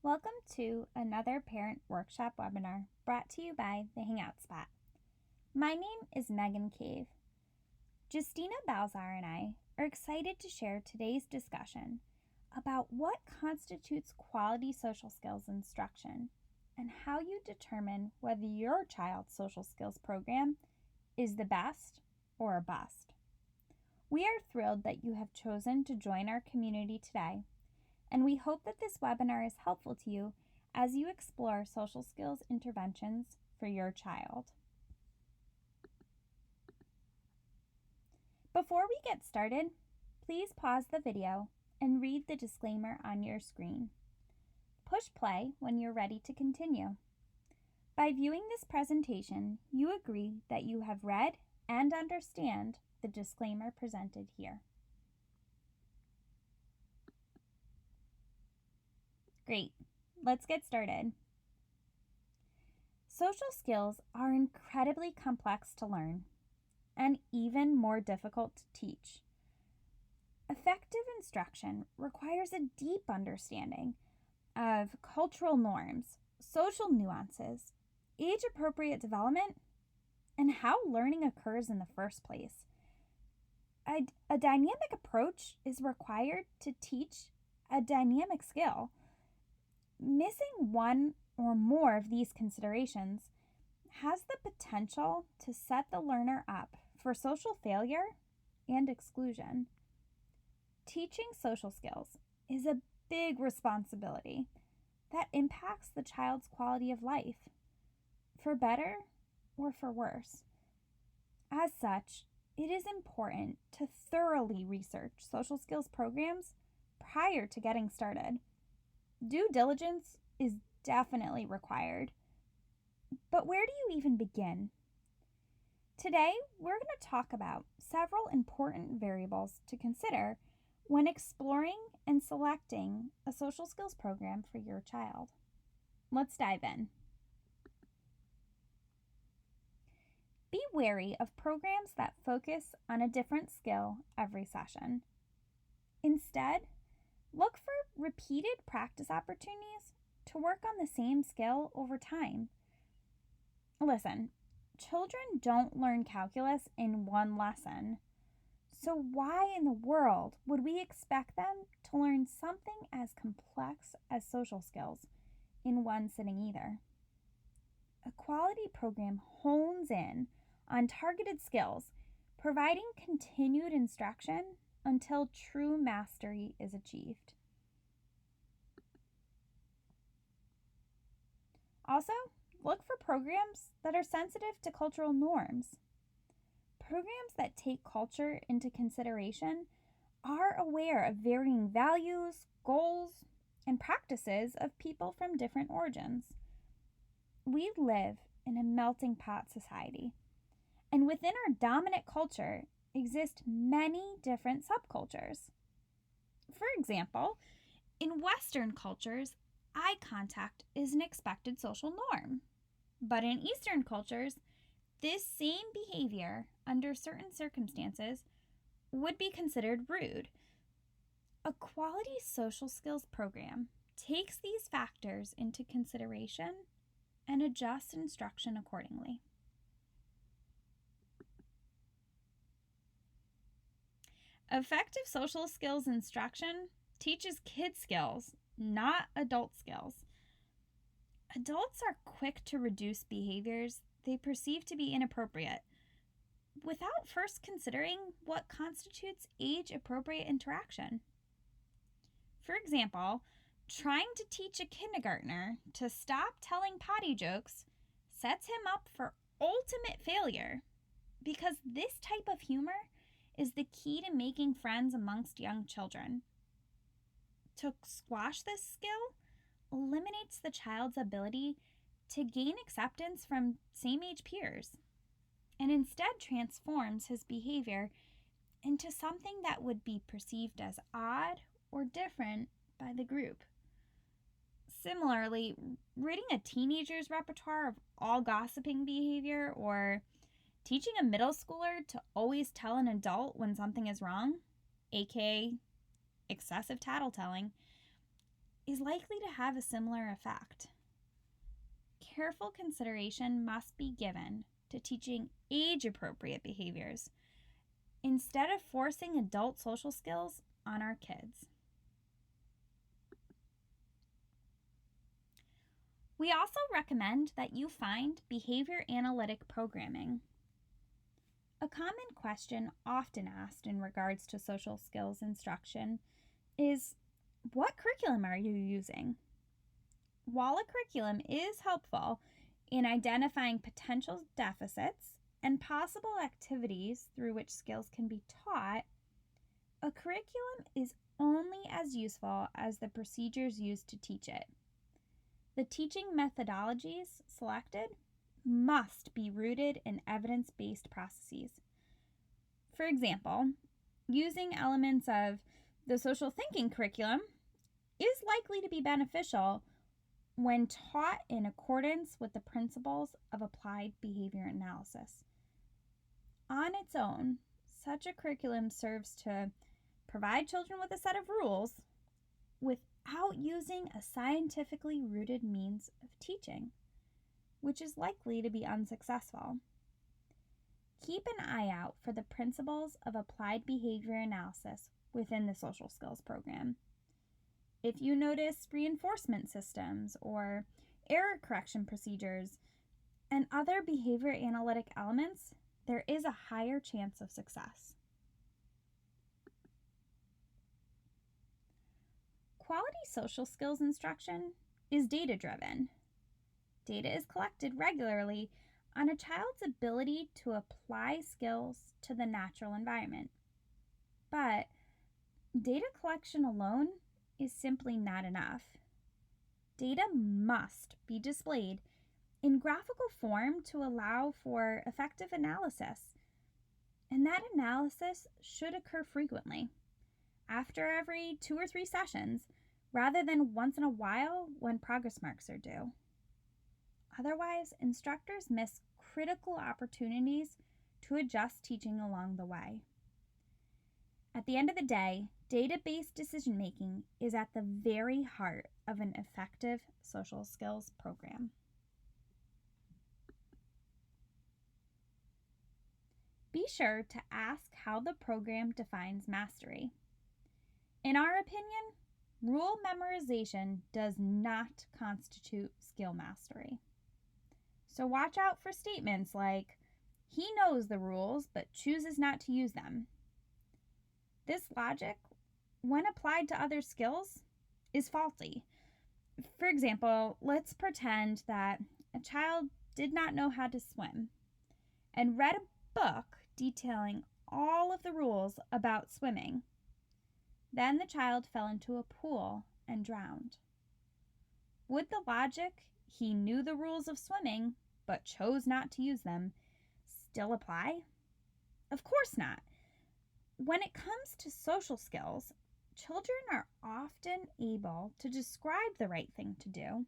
Welcome to another Parent Workshop webinar brought to you by the Hangout Spot. My name is Megan Cave. Justina Balzar and I are excited to share today's discussion about what constitutes quality social skills instruction and how you determine whether your child's social skills program is the best or a bust. We are thrilled that you have chosen to join our community today, and we hope that this webinar is helpful to you as you explore social skills interventions for your child. Before we get started, please pause the video and read the disclaimer on your screen. Push play when you're ready to continue. By viewing this presentation, you agree that you have read and understand the disclaimer presented here. Great, let's get started. Social skills are incredibly complex to learn and even more difficult to teach. Effective instruction requires a deep understanding of cultural norms, social nuances, age-appropriate development, and how learning occurs in the first place. A dynamic approach is required to teach a dynamic skill. Missing one or more of these considerations has the potential to set the learner up for social failure and exclusion. Teaching social skills is a big responsibility that impacts the child's quality of life, for better or for worse. As such, it is important to thoroughly research social skills programs prior to getting started. Due diligence is definitely required. But where do you even begin? Today, we're going to talk about several important variables to consider when exploring and selecting a social skills program for your child. Let's dive in. Be wary of programs that focus on a different skill every session. Instead, look for repeated practice opportunities to work on the same skill over time. Listen, children don't learn calculus in one lesson. So why in the world would we expect them to learn something as complex as social skills in one sitting either? A quality program hones in on targeted skills, providing continued instruction until true mastery is achieved. Also, look for programs that are sensitive to cultural norms. Programs that take culture into consideration are aware of varying values, goals, and practices of people from different origins. We live in a melting pot society, and within our dominant culture exist many different subcultures. For example, in Western cultures, eye contact is an expected social norm. But in Eastern cultures, this same behavior, under certain circumstances, would be considered rude. A quality social skills program takes these factors into consideration and adjusts instruction accordingly. Effective social skills instruction teaches kid skills, not adult skills. Adults are quick to reduce behaviors they perceive to be inappropriate without first considering what constitutes age-appropriate interaction. For example, trying to teach a kindergartner to stop telling potty jokes sets him up for ultimate failure because this type of humor is the key to making friends amongst young children. To squash this skill eliminates the child's ability to gain acceptance from same-age peers and instead transforms his behavior into something that would be perceived as odd or different by the group. Similarly, reading a teenager's repertoire of all gossiping behavior or teaching a middle schooler to always tell an adult when something is wrong, aka excessive tattletelling, is likely to have a similar effect. Careful consideration must be given to teaching age-appropriate behaviors instead of forcing adult social skills on our kids. We also recommend that you find behavior analytic programming. A common question often asked in regards to social skills instruction is, what curriculum are you using? While a curriculum is helpful in identifying potential deficits and possible activities through which skills can be taught, a curriculum is only as useful as the procedures used to teach it. The teaching methodologies selected must be rooted in evidence-based processes. For example, using elements of the social thinking curriculum is likely to be beneficial when taught in accordance with the principles of applied behavior analysis. On its own, such a curriculum serves to provide children with a set of rules without using a scientifically rooted means of teaching, which is likely to be unsuccessful. Keep an eye out for the principles of applied behavior analysis within the social skills program. If you notice reinforcement systems or error correction procedures and other behavior analytic elements, there is a higher chance of success. Quality social skills instruction is data-driven. Data is collected regularly on a child's ability to apply skills to the natural environment. But data collection alone is simply not enough. Data must be displayed in graphical form to allow for effective analysis, and that analysis should occur frequently, after every 2 or 3 sessions, rather than once in a while when progress marks are due. Otherwise, instructors miss critical opportunities to adjust teaching along the way. At the end of the day, data-based decision-making is at the very heart of an effective social skills program. Be sure to ask how the program defines mastery. In our opinion, rule memorization does not constitute skill mastery. So watch out for statements like, he knows the rules but chooses not to use them. This logic, when applied to other skills, is faulty. For example, let's pretend that a child did not know how to swim and read a book detailing all of the rules about swimming. Then the child fell into a pool and drowned. Would the logic, he knew the rules of swimming but chose not to use them, still apply? Of course not. When it comes to social skills, children are often able to describe the right thing to do,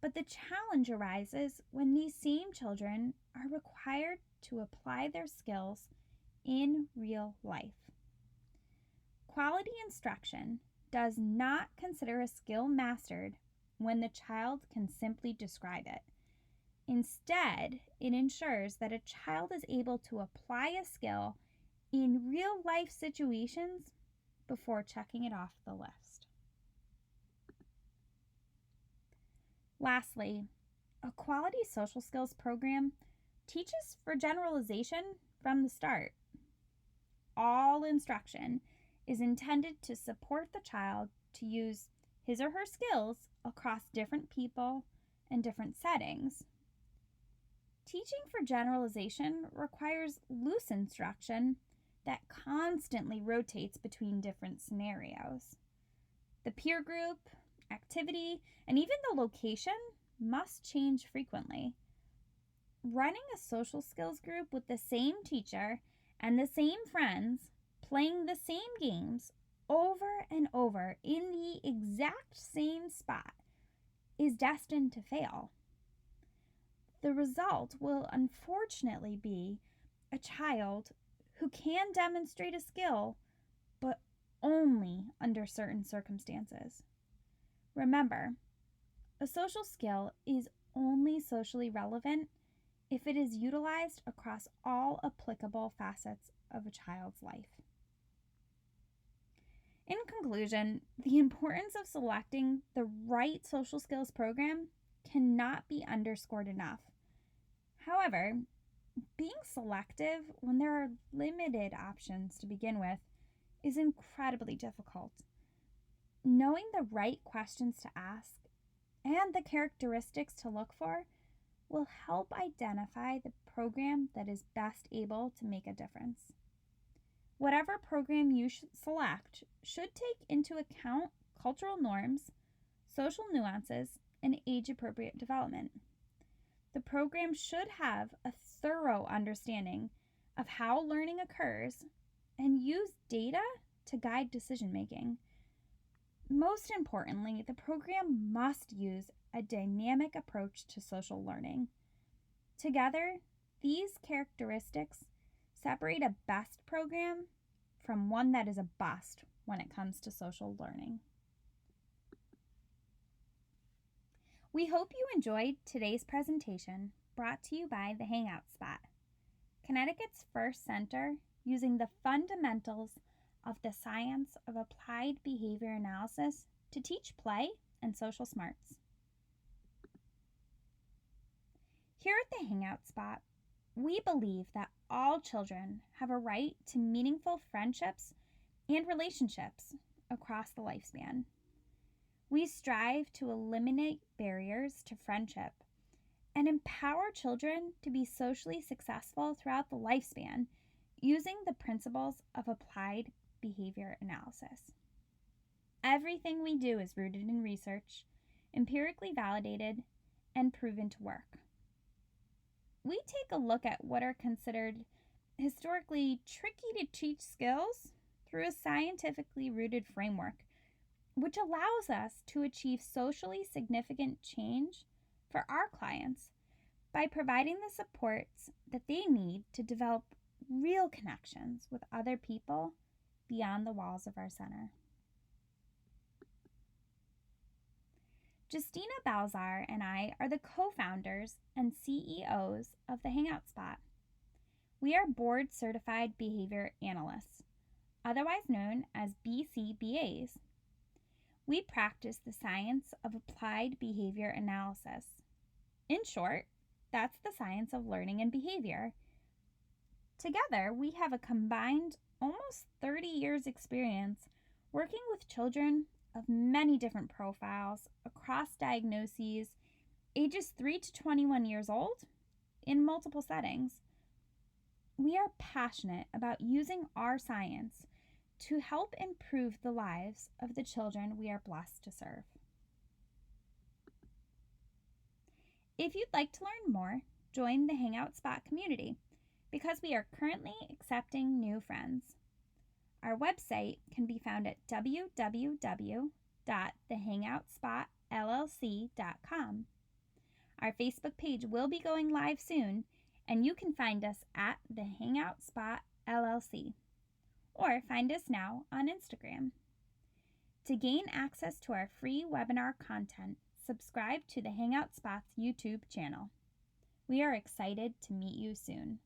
but the challenge arises when these same children are required to apply their skills in real life. Quality instruction does not consider a skill mastered when the child can simply describe it. Instead, it ensures that a child is able to apply a skill in real life situations before checking it off the list. Lastly, a quality social skills program teaches for generalization from the start. All instruction is intended to support the child to use his or her skills across different people and different settings. Teaching for generalization requires loose instruction that constantly rotates between different scenarios. The peer group, activity, and even the location must change frequently. Running a social skills group with the same teacher and the same friends, playing the same games over and over in the exact same spot is destined to fail. The result will unfortunately be a child who can demonstrate a skill, but only under certain circumstances. Remember, a social skill is only socially relevant if it is utilized across all applicable facets of a child's life. In conclusion, the importance of selecting the right social skills program cannot be underscored enough. However, being selective when there are limited options to begin with is incredibly difficult. Knowing the right questions to ask and the characteristics to look for will help identify the program that is best able to make a difference. Whatever program you select should take into account cultural norms, social nuances, and age-appropriate development. The program should have a thorough understanding of how learning occurs and use data to guide decision-making. Most importantly, the program must use a dynamic approach to social learning. Together, these characteristics separate a best program from one that is a bust when it comes to social learning. We hope you enjoyed today's presentation brought to you by the Hangout Spot, Connecticut's first center using the fundamentals of the science of applied behavior analysis to teach play and social smarts. Here at the Hangout Spot, we believe that all children have a right to meaningful friendships and relationships across the lifespan. We strive to eliminate barriers to friendship and empower children to be socially successful throughout the lifespan using the principles of applied behavior analysis. Everything we do is rooted in research, empirically validated, and proven to work. We take a look at what are considered historically tricky to teach skills through a scientifically rooted framework, which allows us to achieve socially significant change for our clients by providing the supports that they need to develop real connections with other people beyond the walls of our center. Justina Balzar and I are the co-founders and CEOs of the Hangout Spot. We are board-certified behavior analysts, otherwise known as BCBAs. We practice the science of applied behavior analysis. In short, that's the science of learning and behavior. Together, we have a combined almost 30 years experience working with children of many different profiles across diagnoses, ages 3 to 21 years old, in multiple settings. We are passionate about using our science to help improve the lives of the children we are blessed to serve. If you'd like to learn more, join the Hangout Spot community because we are currently accepting new friends. Our website can be found at www.thehangoutspotllc.com. Our Facebook page will be going live soon, and you can find us at the Hangout Spot LLC, or find us now on Instagram. To gain access to our free webinar content, subscribe to the Hangout Spot's YouTube channel. We are excited to meet you soon.